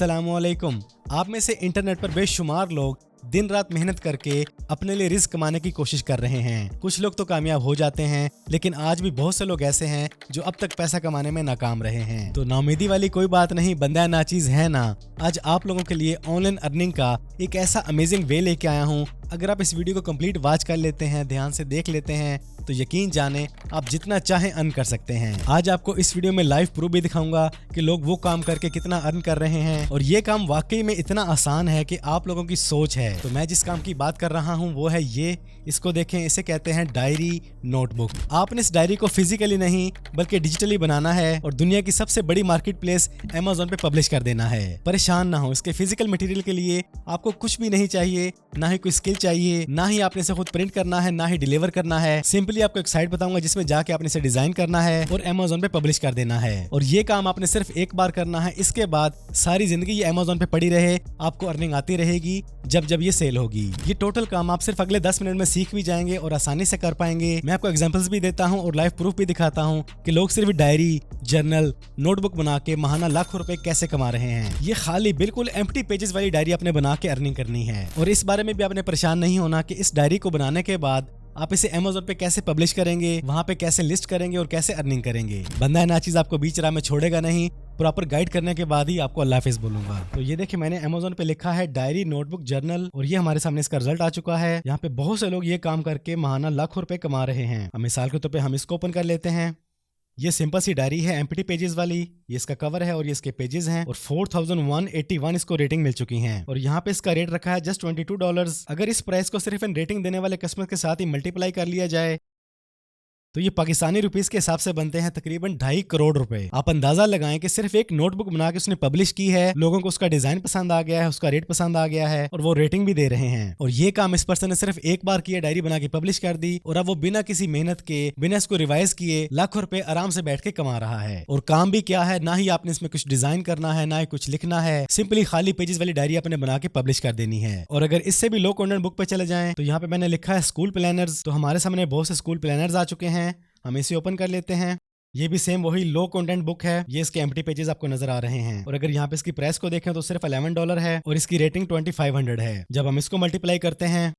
अस्सलामुअलैकुम। आप में से इंटरनेट पर बेशुमार लोग दिन रात मेहनत करके अपने लिए रिस्क कमाने की कोशिश कर रहे हैं। कुछ लोग तो कामयाब हो जाते हैं, लेकिन आज भी बहुत से लोग ऐसे हैं जो अब तक पैसा कमाने में नाकाम रहे हैं। तो नाउमीदी वाली कोई बात नहीं, बंदा नाचीज है ना। आज आप लोगों के लिए ऑनलाइन अर्निंग का एक ऐसा अमेजिंग वे लेके आया हूँ। अगर आप इस वीडियो को कंप्लीट वॉच कर लेते हैं, ध्यान से देख लेते हैं, तो यकीन जाने आप जितना चाहें अर्न कर सकते हैं। आज आपको इस वीडियो में लाइव प्रूफ भी दिखाऊंगा कि लोग वो काम करके कितना अर्न कर रहे हैं, और ये काम वाकई में इतना आसान है कि आप लोगों की सोच है। तो मैं जिस काम की बात कर रहा हूँ वो है ये, इसको देखें, इसे कहते हैं डायरी नोटबुक। आपने इस डायरी को फिजिकली नहीं बल्कि डिजिटली बनाना है और दुनिया की सबसे बड़ी मार्केट प्लेस अमेज़न पे पब्लिश कर देना है। परेशान ना हो, इसके फिजिकल मटेरियल के लिए आपको कुछ भी नहीं चाहिए, ना ही कोई स्किल चाहिए, ना ही आपने इसे खुद प्रिंट करना है, ना ही डिलीवर करना है। सिंपली आपको एक साइट बताऊंगा जिसमें जाके आपने इसे डिजाइन करना है और अमेज़न पे पब्लिश कर देना है। और ये काम आपने सिर्फ एक बार करना है, इसके बाद सारी जिंदगी ये अमेज़न पे पड़ी रहे, आपको अर्निंग आती रहेगी जब जब ये सेल होगी। ये टोटल काम आप सिर्फ अगले 10 मिनट में सीख भी जाएंगे और आसानी से कर पाएंगे। मैं आपको एग्जांपल्स भी देता हूं और लाइव प्रूफ भी दिखाता हूं कि लोग सिर्फ डायरी, जर्नल, नोटबुक बना के महाना लाखों रुपए कैसे कमा रहे हैं। ये खाली बिल्कुल एम्प्टी पेजेस वाली डायरी आपने बना के अर्निंग करनी है। और इस बारे में भी आपने परेशान नहीं होना कि इस डायरी को बनाने के बाद आप इसे अमेज़न पे कैसे पब्लिश करेंगे, वहां पे कैसे लिस्ट करेंगे और कैसे अर्निंग करेंगे। बंदा ना चीज आपको बीच राह में छोड़ेगा नहीं, प्रॉपर गाइड करने के बाद ही आपको अल्लाह हाफिज़ बोलूंगा। तो ये देखिए, मैंने अमेज़न पे लिखा है डायरी, नोटबुक, जर्नल, और ये हमारे सामने इसका रिजल्ट आ चुका है। यहाँ पे बहुत से लोग ये काम करके महाना लाखों रुपए कमा रहे हैं। मिसाल के तौर पे हम इसको ओपन कर लेते हैं। ये सिंपल सी डायरी है, एम्प्टी पेजेस वाली। ये इसका कवर है और ये इसके पेजेस हैं, और 4181 इसको रेटिंग मिल चुकी है। और यहाँ पे इसका रेट रखा है जस्ट $22। अगर इस प्राइस को सिर्फ इन रेटिंग देने वाले कस्टमर के साथ ही मल्टीप्लाई कर लिया जाए तो ये पाकिस्तानी रुपीस के हिसाब से बनते हैं तकरीबन 2.5 करोड़ रुपए। आप अंदाजा लगाएं कि सिर्फ एक नोटबुक बना के उसने पब्लिश की है, लोगों को उसका डिजाइन पसंद आ गया है, उसका रेट पसंद आ गया है, और वो रेटिंग भी दे रहे हैं। और ये काम इस पर्सन ने सिर्फ एक बार किया, डायरी बना के पब्लिश कर दी, और अब वो बिना किसी मेहनत के, बिना इसको रिवाइज किए लाखों रुपए आराम से बैठ के कमा रहा है। और काम भी क्या है, ना ही आपने इसमें कुछ डिजाइन करना है, ना ही कुछ लिखना है, सिंपली खाली पेजेस वाली डायरी आपने बना के पब्लिश कर देनी है। और अगर इससे भी लो कंटेंट बुक पे चले जाएं तो यहाँ पे मैंने लिखा है स्कूल प्लानर्स। तो हमारे सामने बहुत से स्कूल प्लानर्स आ चुके हैं, हम इसे ओपन कर लेते हैं। ये भी सेम वही लो कंटेंट बुक है, ये इसके एम्प्टी पेजेस आपको नजर आ रहे हैं। और अगर यहाँ पे इसकी प्राइस को देखें तो सिर्फ $11 है और इसकी रेटिंग 2500 है। जब हम इसको मल्टीप्लाई करते हैं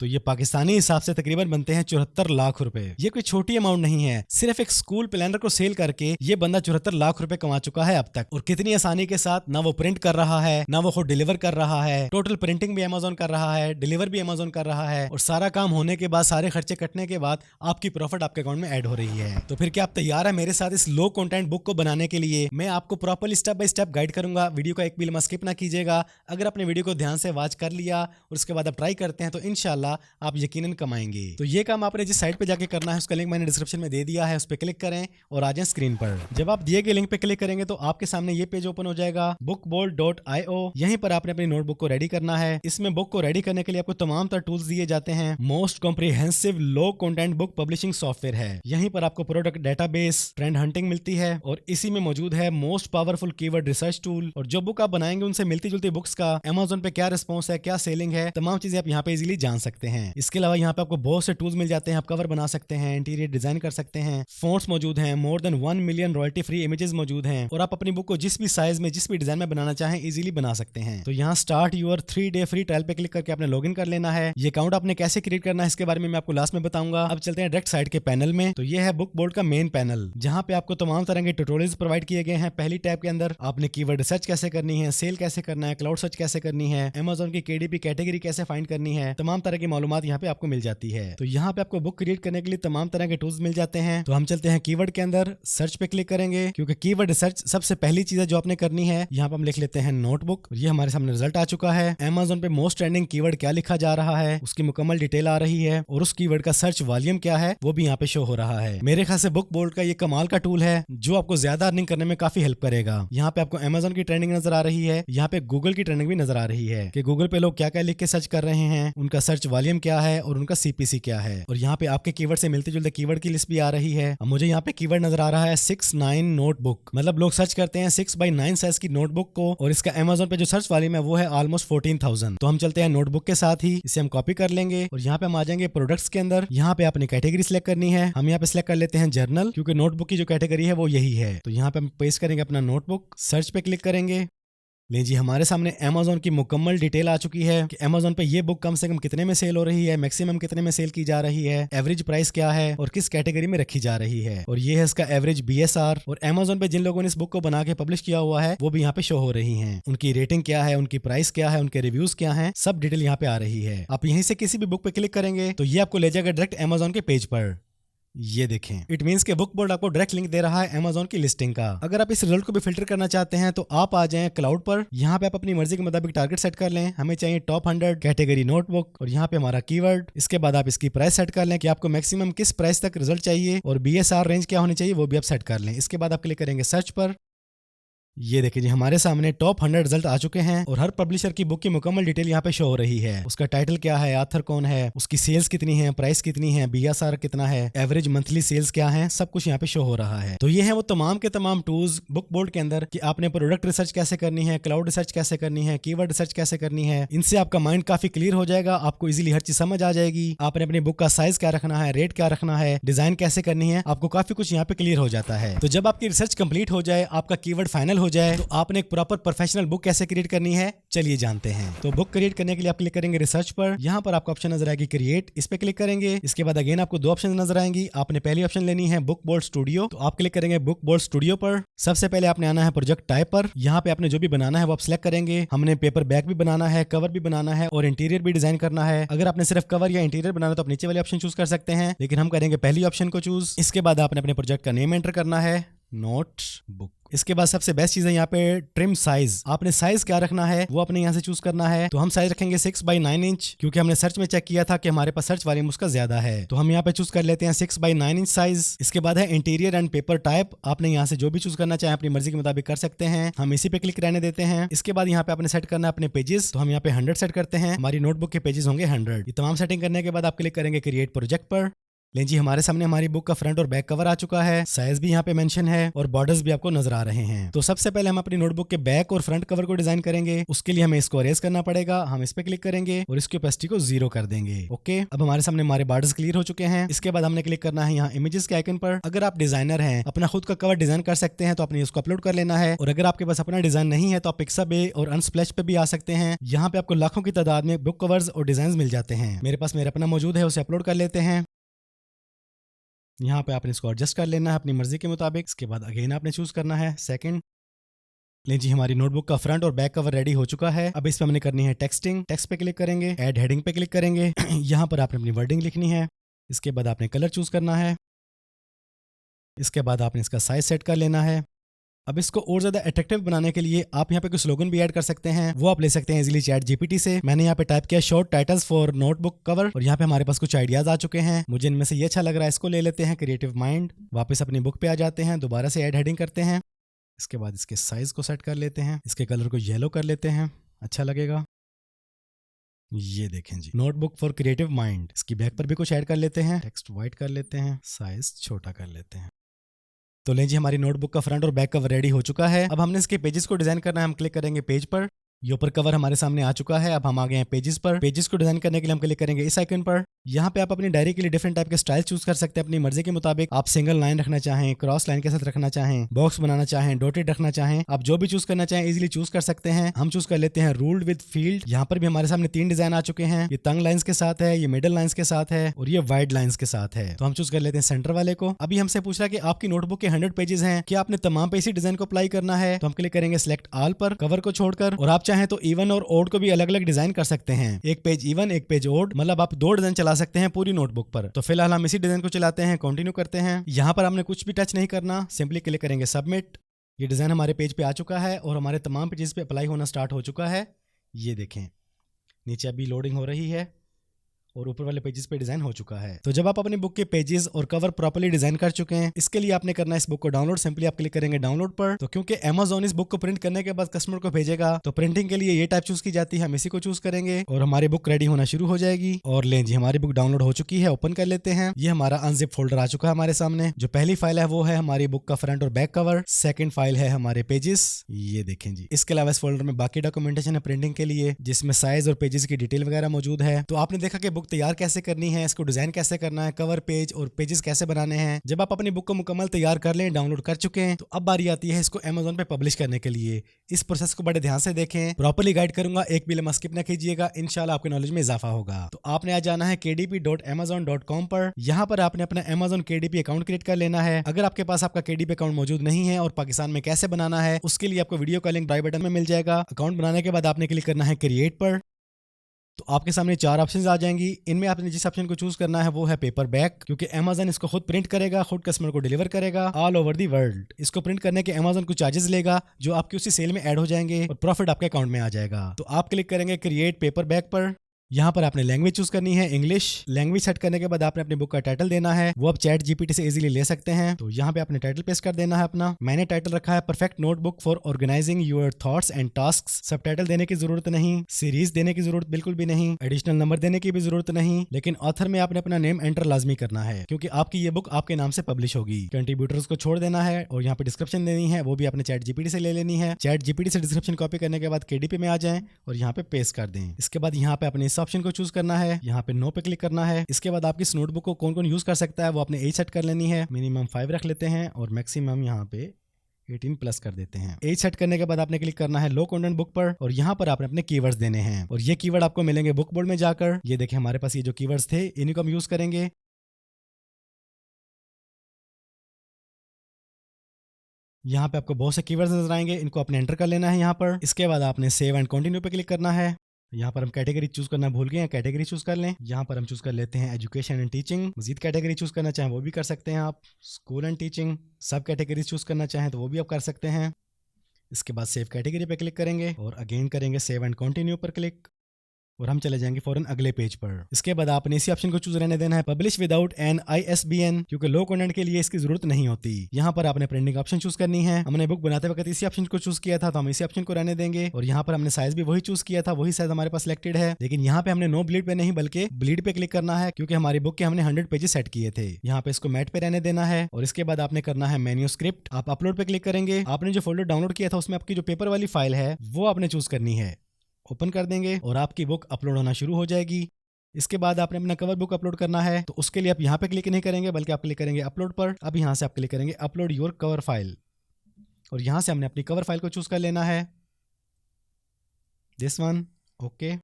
तो ये पाकिस्तानी हिसाब से तकरीबन बनते हैं 74 लाख रुपए। ये कोई छोटी अमाउंट नहीं है, सिर्फ एक स्कूल प्लानर को सेल करके ये बंदा 74 लाख रुपए कमा चुका है अब तक। और कितनी आसानी के साथ, ना वो प्रिंट कर रहा है, ना वो खुद डिलीवर कर रहा है, टोटल प्रिंटिंग भी अमेज़न कर रहा है, डिलीवर भी अमेज़न कर रहा है, और सारा काम होने के बाद, सारे खर्चे कटने के बाद आपकी प्रॉफिट आपके अकाउंट में ऐड हो रही है। तो फिर क्या आप तैयार है मेरे साथ इस लो कंटेंट बुक को बनाने के लिए? मैं आपको properly step by step guide करूंगा। वीडियो का एक भी लम्हा स्किप ना कीजिएगा। अगर आपने वीडियो को ध्यान से वॉच कर लिया और उसके बाद आप ट्राई करते हैं तो इंशाल्लाह आप यकीनन कमाएंगे। तो ये काम आपने जिस साइट पे जाके करना है उसका लिंक मैंने डिस्क्रिप्शन में दे दिया है, उस पर क्लिक करें और आ जाएं स्क्रीन पर। जब आप दिए गए लिंक पे क्लिक करेंगे तो आपके सामने ये पेज ओपन हो जाएगा, bookbolt.io। यहीं पर आपने अपनी नोटबुक को रेडी करना है। इसमें बुक को रेडी करने के लिए आपको तमाम तरह टूल्स दिए जाते हैं। मोस्ट कॉम्प्रिहेंसिव लो कंटेंट बुक पब्लिशिंग सॉफ्टवेयर है। यहीं पर आपको प्रोडक्ट डेटाबेस, ट्रेंड हंटिंग मिलती है, और इसी में मौजूद है most powerful keyword research tool. और जो बुक आप बनाएंगे उनसे मिलती जुलती बुक्स का अमेज़न पे क्या रिस्पॉन्स है, क्या सेलिंग है, तमाम चीजें आप यहाँ पे इजीली जान सकते हैं। इसके अलावा यहाँ पे आपको बहुत से टूल्स मिल जाते हैं। आप कवर बना सकते हैं, इंटीरियर डिजाइन कर सकते हैं, फॉन्ट्स मौजूद हैं, more than 1 million royalty free images मौजूद हैं, और आप अपनी बुक को जिस भी साइज में, जिस भी डिजाइन में बनाना चाहें इजीली बना सकते हैं। तो यहाँ start your 3-day free trial पे क्लिक करके आपने लॉगिन कर लेना है। ये अकाउंट आपने कैसे क्रिएट करना है इसके बारे में मैं आपको लास्ट में बताऊंगा। अब चलते हैं डायरेक्ट साइट के पैनल में। तो ये है बुक बोल्ट का मेन पैनल, जहाँ पे आपको तमाम तरह के ट्यूटोरियल्स प्रोवाइड किए गए हैं। पहली टैब के अंदर आपने कीवर्ड रिसर्च कैसे करनी है, सेल कैसे करना है, क्लाउड सर्च कैसे करनी है, अमेज़न की KDP कैटेगरी कैसे फाइंड करनी है, तमाम तरह की मालूमात यहाँ पे आपको मिल जाती है। तो यहाँ पे आपको बुक क्रिएट करने के लिए तमाम तरह के टूल्स मिल जाते हैं। तो हम चलते हैं कीवर्ड के अंदर, सर्च पे क्लिक करेंगे, क्योंकि कीवर्ड रिसर्च सबसे पहली चीज है जो आपने करनी है। यहाँ पे हम लिख लेते हैं नोटबुक। ये हमारे सामने रिजल्ट आ चुका है। अमेज़न पे मोस्ट ट्रेंडिंग कीवर्ड क्या लिखा जा रहा है उसकी मुकम्मल डिटेल आ रही है, और उस कीवर्ड का सर्च वॉल्यूम क्या है वो भी यहाँ पे शो हो रहा है। मेरे ख्याल से बुक बोल्ट का ये कमाल का टूल है जो आपको ज्यादा अर्निंग करने में काफी हेल्प करेगा। यहाँ पे आपको अमेज़न की ट्रेंडिंग नजर आ रही है, यहाँ पे गूगल की ट्रेंडिंग भी नजर आ रही है कि गूगल पे लोग क्या क्या लिख के सर्च कर रहे हैं, उनका सर्च वॉल्यूम क्या है और उनका CPC क्या है। और यहाँ पे आपके कीवर्ड से मिलते जुलते कीवर्ड की लिस्ट भी आ रही है। अब मुझे यहाँ पे कीवर्ड नजर आ रहा है 6-9 नोटबुक, मतलब लोग सर्च करते हैं 6x9 साइज की नोटबुक को, और इसका अमेज़न पे जो सर्च वॉल्यूम है वो है ऑलमोस्ट 14,000। तो हम चलते हैं नोटबुक के साथ ही, इसे हम कॉपी कर लेंगे और यहाँ पे हम आ जाएंगे प्रोडक्ट्स के अंदर। यहाँ पे आपने कैटेगरी सिलेक्ट करनी है, हम यहाँ पे सिलेक्ट कर लेते हैं जर्नल, क्योंकि नोटबुक की जो कैटेगरी है वो यही है। तो यहाँ पे हम पेस्ट करेंगे अपना नोटबुक, सर्च पे क्लिक करेंगे ले जी, हमारे सामने Amazon की मुकम्मल डिटेल आ चुकी है कि Amazon पे ये बुक कम से कम कितने में सेल हो रही है, मैक्सिमम कितने में सेल की जा रही है, एवरेज प्राइस क्या है और किस कैटेगरी में रखी जा रही है, और ये है इसका एवरेज BSR। और Amazon पे जिन लोगों ने इस बुक को बना के पब्लिश किया हुआ है वो भी यहाँ पे शो हो रही है। उनकी रेटिंग क्या है, उनकी प्राइस क्या है, उनके रिव्यूज क्या है, सब डिटेल यहाँ पे आ रही है। आप यहीं से किसी भी बुक पे क्लिक करेंगे तो ये आपको ले जाएगा डायरेक्ट Amazon के पेज पर। ये देखें, इट मींस के बुक बोर्ड आपको डायरेक्ट लिंक दे रहा है Amazon की लिस्टिंग का। अगर आप इस रिजल्ट को भी फिल्टर करना चाहते हैं तो आप आ जाएं क्लाउड पर। यहाँ पे आप अपनी मर्जी के मुताबिक टारगेट सेट कर लें। हमें चाहिए टॉप 100 कैटेगरी नोटबुक, और यहाँ पे हमारा कीवर्ड। इसके बाद आप इसकी प्राइस सेट कर लें कि आपको मैक्सिमम किस प्राइस तक रिजल्ट चाहिए, और BSR रेंज क्या होनी चाहिए वो भी आप सेट कर लें। इसके बाद आप क्लिक करेंगे सर्च पर। ये देखिए जी, हमारे सामने टॉप 100 रिजल्ट आ चुके हैं और हर पब्लिशर की बुक की मुकम्मल डिटेल यहाँ पे शो हो रही है। उसका टाइटल क्या है, ऑथर कौन है, उसकी सेल्स कितनी है, प्राइस कितनी है, BSR कितना है, एवरेज मंथली सेल्स क्या है, सब कुछ यहाँ पे शो हो रहा है। तो ये है वो तमाम के तमाम टूल्स बुक बोर्ड के अंदर कि आपने प्रोडक्ट रिसर्च कैसे करनी है, क्लाउड रिसर्च कैसे करनी है, कीवर्ड रिसर्च कैसे करनी है। इनसे आपका माइंड काफी क्लियर हो जाएगा, आपको इजीली हर चीज समझ आ जाएगी। आपने अपनी बुक का साइज क्या रखना है, रेट क्या रखना है, डिजाइन कैसे करनी है, आपको काफी कुछ यहाँ पे क्लियर हो जाता है। तो जब आपकी रिसर्च कंप्लीट हो जाए, आपका कीवर्ड फाइनल हो जाए, तो आपने प्रॉपर प्रोफेशनल बुक कैसे क्रिएट करनी है चलिए जानते हैं। तो बुक क्रिएट करने के लिए आप क्लिक करेंगे रिसर्च पर। यहाँ पर आपको ऑप्शन नजर आएगी क्रिएट, इस पे क्लिक करेंगे। इसके बाद अगेन आपको दो ऑप्शन नजर आएंगी। आपने पहली ऑप्शन लेनी है बुक बोर्ड स्टूडियो, तो आप क्लिक करेंगे बुक बोर्ड स्टूडियो पर। सबसे पहले आपने आना है प्रोजेक्ट टाइप पर। यहाँ पे आपने जो भी बनाना है वो आप सिलेक्ट करेंगे। हमने पेपर बैक भी बनाना है, कवर भी बनाना है और इंटीरियर भी डिजाइन करना है। अगर आपने सिर्फ कवर या इंटीरियर बनाना है तो आप नीचे वाले ऑप्शन चूज कर सकते हैं, लेकिन हम करेंगे पहली ऑप्शन को चूज। इसके बाद आपने अपने प्रोजेक्ट का नेम एंटर करना है, नोट बुक। इसके बाद सबसे बेस्ट चीज है यहाँ पे ट्रिम साइज। आपने साइज क्या रखना है वो अपने यहाँ से चूज करना है। तो हम साइज रखेंगे 6x9 इंच, क्योंकि हमने सर्च में चेक किया था कि हमारे पास सर्च वॉल्यूम उसका ज्यादा है। तो हम यहाँ पे चूज कर लेते हैं 6x9 इंच साइज। इसके बाद है इंटीरियर एंड पेपर टाइप। आपने यहाँ से जो भी चूज करना चाहे अपनी मर्जी के मुताबिक कर सकते हैं। हम इसी पे क्लिक रहने देते हैं। इसके बाद यहाँ पे आपने सेट करना है अपने पेजेस। तो हम यहाँ पे 100 सेट करते हैं। हमारी नोटबुक के पेजेस होंगे 100। ये तमाम सेटिंग करने के बाद आप क्लिक करेंगे क्रिएट प्रोजेक्ट पर। लें जी, हमारे सामने हमारी बुक का फ्रंट और बैक कवर आ चुका है। साइज भी यहाँ पे मेंशन है और बॉर्डर्स भी आपको नजर आ रहे हैं। तो सबसे पहले हम अपनी नोटबुक के बैक और फ्रंट कवर को डिजाइन करेंगे। उसके लिए हमें इसको अरेज करना पड़ेगा। हम इस पे क्लिक करेंगे और इसकी ओपेसिटी को 0 कर देंगे। ओके, अब हमारे सामने हमारे बॉर्डर्स क्लियर हो चुके हैं। इसके बाद हमने क्लिक करना है यहाँ इमेजेस के आइकन पर। अगर आप डिजाइनर हैं, अपना खुद का कवर डिजाइन कर सकते हैं, तो आपने इसको अपलोड कर लेना है। और अगर आपके पास अपना डिजाइन नहीं है तो आप पिक्साबे और अनस्प्लैश पे भी आ सकते हैं। यहाँ पे आपको लाखों की तादाद में बुक कवर्स और डिजाइन मिल जाते हैं। मेरे पास मेरा अपना मौजूद है, उसे अपलोड कर लेते हैं। यहाँ पे आपने इसको एडजस्ट कर लेना है अपनी मर्जी के मुताबिक। इसके बाद अगेन आपने चूज करना है सेकंड। लें जी, हमारी नोटबुक का फ्रंट और बैक कवर रेडी हो चुका है। अब इस पे हमने करनी है टेक्सटिंग। टेक्स्ट पे क्लिक करेंगे, ऐड हेडिंग पे क्लिक करेंगे। यहाँ पर आपने अपनी वर्डिंग लिखनी है। इसके बाद आपने कलर चूज करना है। इसके बाद आपने इसका साइज सेट कर लेना है। अब इसको और ज्यादा अट्रैक्टिव बनाने के लिए आप यहाँ पे कुछ स्लोगन भी ऐड कर सकते हैं। वो आप ले सकते हैं इजीली चैट जीपीटी से। मैंने यहाँ पे टाइप किया short titles for notebook cover, और यहाँ पे हमारे पास कुछ आइडियाज आ चुके हैं। मुझे इनमें से ये अच्छा लग रहा है, इसको ले लेते हैं क्रिएटिव माइंड। वापस अपनी बुक पे आ जाते हैं, दोबारा से ऐड हेडिंग करते हैं। इसके बाद इसके साइज को सेट कर लेते हैं। इसके कलर को येलो कर लेते हैं, अच्छा लगेगा। ये देखें जी, नोटबुक फॉर क्रिएटिव माइंड। इसकी बैक पर भी कुछ ऐड कर लेते हैं। टेक्स्ट व्हाइट कर लेते हैं, साइज छोटा कर लेते हैं। तो लें जी, हमारी नोटबुक का फ्रंट और बैक कवर रेडी हो चुका है। अब हमने इसके पेजेस को डिजाइन करना है। हम क्लिक करेंगे पेज पर। ये ऊपर कवर हमारे सामने आ चुका है। अब हम आ गए हैं पेजेस पर। पेजेस को डिजाइन करने के लिए हम क्लिक करेंगे इस आइकन पर। यहाँ पे आप अपनी डायरी के लिए डिफरेंट टाइप के स्टाइल चूज कर सकते हैं अपनी मर्जी के मुताबिक। आप सिंगल लाइन रखना चाहें, क्रॉस लाइन के साथ रखना चाहें, बॉक्स बनाना चाहें, डॉटेड रखना चाहें, आप जो भी चूज करना चाहें इजीली चूज कर सकते हैं। हम चूज कर लेते हैं रूल्ड विद फील्ड। यहाँ पर भी हमारे सामने 3 डिजाइन आ चुके हैं। ये तंग लाइन्स के साथ है, ये मिडल लाइन्स के साथ है और ये वाइड लाइन्स के साथ है। तो हम चूज कर लेते हैं सेंटर वाले को। अभी हमसे पूछ रहा है कि आपकी नोटबुक के 100 पेजेस हैं, क्या आपने तमाम पे इसी डिजाइन को अप्लाई करना है? तो हम क्लिक करेंगे सिलेक्ट ऑल पर, कवर को छोड़कर। और आप चाहें तो इवन और ओड को भी अलग अलग डिजाइन कर सकते हैं। एक पेज इवन, एक पेज ओड, मतलब आप 2 डिजाइन चला सकते हैं पूरी नोटबुक पर। तो फिलहाल हम इसी डिजाइन को चलाते हैं, कंटिन्यू करते हैं। यहाँ पर हमने कुछ भी टच नहीं करना, सिंपली क्लिक करेंगे सबमिट। ये डिजाइन हमारे पेज पे आ चुका है और हमारे तमाम पेजेस पे अप्लाई होना स्टार्ट हो चुका है। ये देखें, नीचे अभी लोडिंग हो रही है और ऊपर वाले पेजेस पे डिजाइन हो चुका है। तो जब आप अपनी बुक के पेजेस और कवर प्रॉपर्ली डिजाइन कर चुके हैं, इसके लिए आपने करना है इस बुक को डाउनलोड। सिंपली आप क्लिक करेंगे डाउनलोड पर। तो क्योंकि Amazon इस बुक को प्रिंट करने के बाद कस्टमर को भेजेगा, तो प्रिंटिंग के लिए ये टाइप चूज की जाती है। हम इसी को चूज करेंगे और हमारी बुक रेडी होना शुरू हो जाएगी। और लें जी, हमारी बुक डाउनलोड हो चुकी है, ओपन कर लेते हैं। ये हमारा अनजिप फोल्डर आ चुका है हमारे सामने। जो पहली फाइल है वो है हमारी बुक का फ्रंट और बैक कवर। सेकंड फाइल है हमारे पेजेस, ये देखें जी। इसके अलावा इस फोल्डर में बाकी डॉक्यूमेंटेशन है प्रिंटिंग के लिए, जिसमें साइज और पेजेस की डिटेल वगैरह मौजूद है। तो आपने देखा कि बुक बुक तैयार कैसे करनी है, इसको डिजाइन कैसे करना है, कवर पेज और पेजेस कैसे बनाने हैं। जब आप अपनी बुक को मुकम्मल तैयार कर लें, डाउनलोड कर चुके हैं, तो अब बारी आती है इसको Amazon पे पब्लिश करने के लिए। इस प्रोसेस को बड़े ध्यान से देखें, प्रॉपर्ली गाइड करूंगा, एक भी लम्हा स्किप ना कीजिएगा, इंशाल्लाह आपके नॉलेज में इजाफा होगा। तो आपने आज जाना है kdp.amazon.com पर। यहाँ पर आपने अपना Amazon KDP अकाउंट क्रिएट कर लेना है। अगर आपके पास आपका KDP अकाउंट मौजूद नहीं है और पाकिस्तान में कैसे बनाना है, उसके लिए आपको वीडियो का लिंक राइट बटन में मिल जाएगा। अकाउंट बनाने के बाद आपने क्लिक करना है क्रिएट पर। तो आपके सामने 4 ऑप्शंस आ जाएंगी। इनमें आपने जिस ऑप्शन को चूज करना है वो है पेपर बैक, क्योंकि Amazon इसको खुद प्रिंट करेगा, खुद कस्टमर को डिलीवर करेगा ऑल ओवर दी वर्ल्ड। इसको प्रिंट करने के Amazon कुछ चार्जेस लेगा जो आपकी उसी सेल में ऐड हो जाएंगे और प्रॉफिट आपके अकाउंट में आ जाएगा। तो आप क्लिक करेंगे क्रिएट पेपर बैक पर। यहाँ पर आपने लैंग्वेज चूज करनी है इंग्लिश। लैंग्वेज सेट करने के बाद आपने अपनी बुक का टाइटल देना है, वो आप चैट जीपीटी से इजीली ले सकते हैं। तो यहाँ पे आपने टाइटल पेस्ट कर देना है अपना। मैंने टाइटल रखा है perfect notebook for organising your thoughts and tasks. सब टाइटल देने की जरूरत नहीं, सीरीज देने की जरूरत बिल्कुल भी नहीं, एडिशनल नंबर देने की भी जरूरत नहीं, लेकिन ऑथर में आपने अपना नेम एंटर लाजमी करना है क्योंकि आपकी ये बुक आपके नाम से पब्लिश होगी। कंट्रीब्यूटर्स को छोड़ देना है और यहाँ पे डिस्क्रिप्शन देनी है, वो भी आपने चैट जीपीटी से ले लेनी है। चैट जीपीटी से डिस्क्रिप्शन कॉपी करने के बाद KDP में आ जाएं और यहाँ पे पेस्ट कर दें। इसके बाद यहाँ पे अपने इस ऑप्शन को चूज करना है, यहाँ पे नो पे क्लिक करना है। इसके बाद आपकी इस नोटबुक को कौन कौन यूज कर सकता है वो आपने एज सेट कर लेनी है। मिनिमम 5 रख लेते हैं और मैक्सिमम यहाँ पे 18+ कर देते हैं। एज सेट करने के बाद आपने क्लिक करना है लो कंटेंट बुक पर और यहाँ पर आपने अपने कीवर्ड्स देने हैं और ये कीवर्ड आपको मिलेंगे बुक बोर्ड में जाकर। ये देखिए हमारे पास ये जो कीवर्ड्स थे इन्हीं को हम यूज करेंगे। यहाँ पे आपको बहुत से कीवर्ड्स नजर आएंगे, इनको आपने एंटर कर लेना है यहाँ पर। इसके बाद आपने सेव एंड कंटिन्यू पे क्लिक करना है। यहाँ पर हम कैटेगरी चूज करना भूल गए हैं, कैटेगरी चूज कर लें। यहाँ पर हम चूज कर लेते हैं एजुकेशन एंड टीचिंग। मजीद कैटेगरी चूज करना चाहें वो भी कर सकते हैं आप, school and teaching. Subcategory choose करना चाहें तो वो भी आप कर सकते हैं। इसके बाद सेव कैटेगरी पे क्लिक करेंगे और अगेन करेंगे सेव एंड कंटिन्यू पर क्लिक और हम चले जाएंगे फौरन अगले पेज पर। इसके बाद आपने इसी ऑप्शन को चूज रहने देना है पब्लिश विदाउट एन ISBN, क्योंकि लो कंटेंट के लिए इसकी जरूरत नहीं होती। यहाँ पर आपने प्रिंटिंग ऑप्शन चूज करनी है। हमने बुक बनाते वक्त इसी ऑप्शन को चूज किया था तो हम इसी ऑप्शन को रहने देंगे और यहाँ पर हमने साइज भी वही चूज किया था, वही साइज हमारे पास सिलेक्टेड है। लेकिन यहाँ पे हमने नो ब्लीड पे नहीं बल्कि ब्लीड पे क्लिक करना है क्योंकि हमारी बुक के हमने 100 पेजेस सेट किए थे। यहाँ पे इसको मैट पे रहने देना है और इसके बाद आपने करना है मैन्यूस्क्रिप्ट। आप अपलोड पे क्लिक करेंगे। आपने जो फोल्डर डाउनलोड किया था उसमें आपकी जो पेपर वाली फाइल है वो आपने चूज करनी है। ओपन कर देंगे और आपकी बुक अपलोड होना शुरू हो जाएगी। इसके बाद आपने अपना कवर बुक अपलोड करना है तो उसके लिए आप यहाँ पे क्लिक नहीं करेंगे बल्कि आप क्लिक करेंगे अपलोड पर। अब यहाँ से आप क्लिक करेंगे अपलोड योर कवर फाइल और यहाँ से हमने अपनी कवर फाइल को चूज कर लेना है, दिस वन। ओके,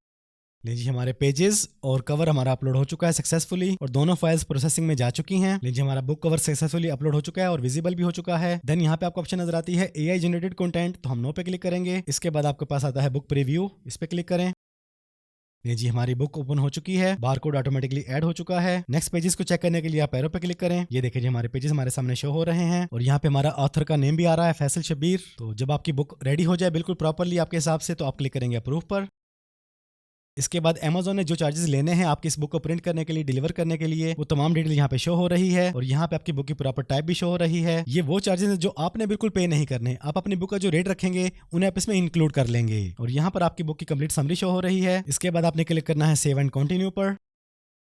लीजिए हमारे पेजेस और कवर हमारा अपलोड हो चुका है सक्सेसफुली और दोनों फाइल्स प्रोसेसिंग में जा चुकी हैं। लीजिए हमारा बुक कवर सक्सेसफुली अपलोड हो चुका है और विजिबल भी हो चुका है। देन यहाँ पे आपको ऑप्शन नजर आती है AI जनरेटेड कंटेंट, तो हम नो पे क्लिक करेंगे। इसके बाद आपके पास आता है बुक प्रीव्यू, इस पे क्लिक करें। लीजिए हमारी बुक ओपन हो चुकी है, बारकोड ऑटोमेटिकली ऐड हो चुका है। नेक्स्ट पेजेस को चेक करने के लिए आप एरो पे क्लिक करें। ये देखिए हमारे पेजेस हमारे सामने शो हो रहे हैं और यहाँ पे हमारा ऑथर का नेम भी आ रहा है फैसल शबीर। तो जब आपकी बुक रेडी हो जाए बिल्कुल प्रॉपरली आपके हिसाब से तो आप क्लिक करेंगे अप्रूव पर। इसके बाद Amazon ने जो चार्जेस लेने हैं आपकी इस बुक को प्रिंट करने के लिए, डिलीवर करने के लिए, वो तमाम डिटेल यहाँ पे शो हो रही है और यहाँ पे आपकी बुक की प्रॉपर टाइप भी शो हो रही है। ये वो चार्जेस हैं जो आपने बिल्कुल पे नहीं करने, आप अपनी बुक का जो रेट रखेंगे उन्हें आप इसमें इंक्लूड कर लेंगे। और यहाँ पर आपकी बुक की कंप्लीट समरी शो हो रही है। इसके बाद आपने क्लिक करना है सेव एंड कंटिन्यू पर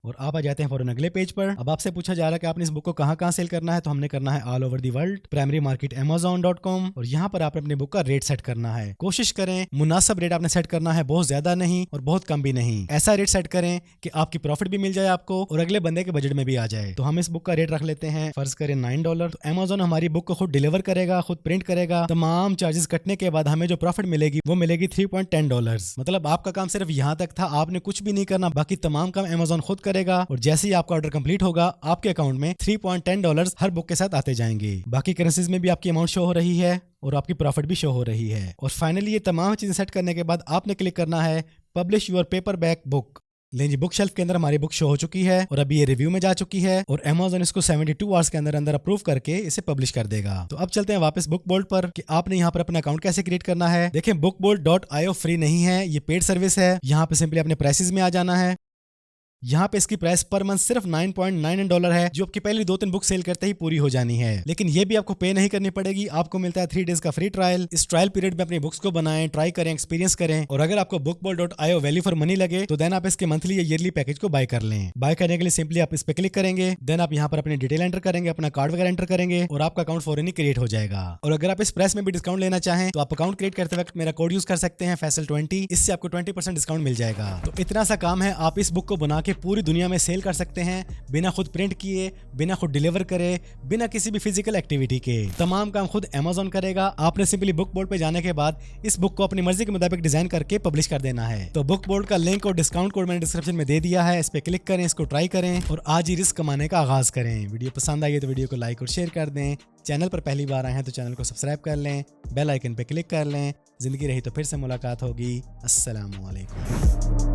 और आप आ जाते हैं फौरन अगले पेज पर। अब आपसे पूछा जा रहा है कि आपने इस बुक को कहाँ सेल करना है, तो हमने करना है all over the world, primary market Amazon.com और यहाँ पर आपने अपनी बुक का रेट सेट करना है। कोशिश करें मुनासिब रेट आपने सेट करना है, बहुत ज्यादा नहीं और बहुत कम भी नहीं। ऐसा रेट सेट करें कि आपकी प्रॉफिट भी मिल जाए आपको और अगले बंदे के बजट में भी आ जाए। तो हम इस बुक का रेट रख लेते हैं, फर्ज करें $9। तो Amazon हमारी बुक को खुद डिलीवर करेगा, खुद प्रिंट करेगा। तमाम चार्जेस कटने के बाद हमें जो प्रॉफिट मिलेगी वो मिलेगी $3.10। मतलब आपका काम सिर्फ यहाँ तक था, आपने कुछ भी नहीं करना, बाकी तमाम काम Amazon खुद करेगा और जैसे आपका ऑर्डर कंप्लीट होगा आपके अकाउंट में $3.10 हर बुक के साथ आते जाएंगे। बाकी करेंसीज में भी आपकी अमाउंट शो हो रही है और आपकी प्रॉफिट भी शो हो रही है। और फाइनली ये तमाम चीजें सेट करने के बाद आपने क्लिक करना है publish your paper back book. लेंजी बुक शेल्फ के अंदर हमारी बुक शो हो चुकी है और अभी ये रिव्यू में जा चुकी है और Amazon इसको 72 आवर्स के अंदर अंदर अप्रूव करके इसे पब्लिश कर देगा। तो अब चलते हैं वापस बुक बोल्ट पर कि आपने यहाँ पर अपना अकाउंट कैसे क्रिएट करना है। देखें bookbolt.io फ्री नहीं है, ये पेड सर्विस है। यहाँ पे सिंपली अपने प्राइसेस में आ जाना है। यहाँ पे इसकी प्राइस पर मंथ सिर्फ $9.99 है, जो आपकी पहली 2-3 बुक सेल करते ही पूरी हो जानी है। लेकिन ये भी आपको पे नहीं करनी पड़ेगी, आपको मिलता है 3 डेज का फ्री ट्रायल। इस ट्रायल पीरियड में अपनी बुक्स को बनाएं, ट्राई करें, एक्सपीरियंस करें और अगर आपको bookbolt.io वैल्यू फॉर मनी लगे तो देन आप इसके मंथली या ईयरली पैकेज को बाय कर लें। बाय करने के लिए सिंपली आप इस पे क्लिक करेंगे, देन आप यहाँ पर अपनी डिटेल एंटर करेंगे, अपना कार्ड वगैरह एंटर करेंगे और आपका अकाउंट फौरन ही क्रिएट हो जाएगा। और अगर आप इस प्राइस में भी डिस्काउंट लेना चाहें तो आप अकाउंट क्रिएट करते वक्त मेरा कोड यूज कर सकते हैं फैसल20, इससे आपको 20% डिस्काउंट मिल जाएगा। तो इतना सा काम है, आप इस बुक को बना के जाके पूरी दुनिया में सेल कर सकते हैं बिना खुद प्रिंट किए, बिना खुद डिलीवर करे, बिना किसी भी फिजिकल एक्टिविटी के। तमाम काम खुद Amazon करेगा। आपने सिंपली बुक बोर्ड पे जाने के बाद इस बुक को अपनी मर्जी के मुताबिक डिजाइन करके पब्लिश कर देना है। तो बुक बोर्ड का लिंक और डिस्काउंट कोड मैंने डिस्क्रिप्शन में दे दिया है, इस पे क्लिक करें, इसको ट्राई करें और आज ही रिस्क कमाने का आगाज करें। वीडियो पसंद आई है तो वीडियो को लाइक और शेयर कर दें। चैनल पर पहली बार आए हैं तो चैनल को सब्सक्राइब कर लें, बेल आइकन पे क्लिक कर लें। जिंदगी रही तो फिर से मुलाकात होगी। अस्सलाम वालेकुम।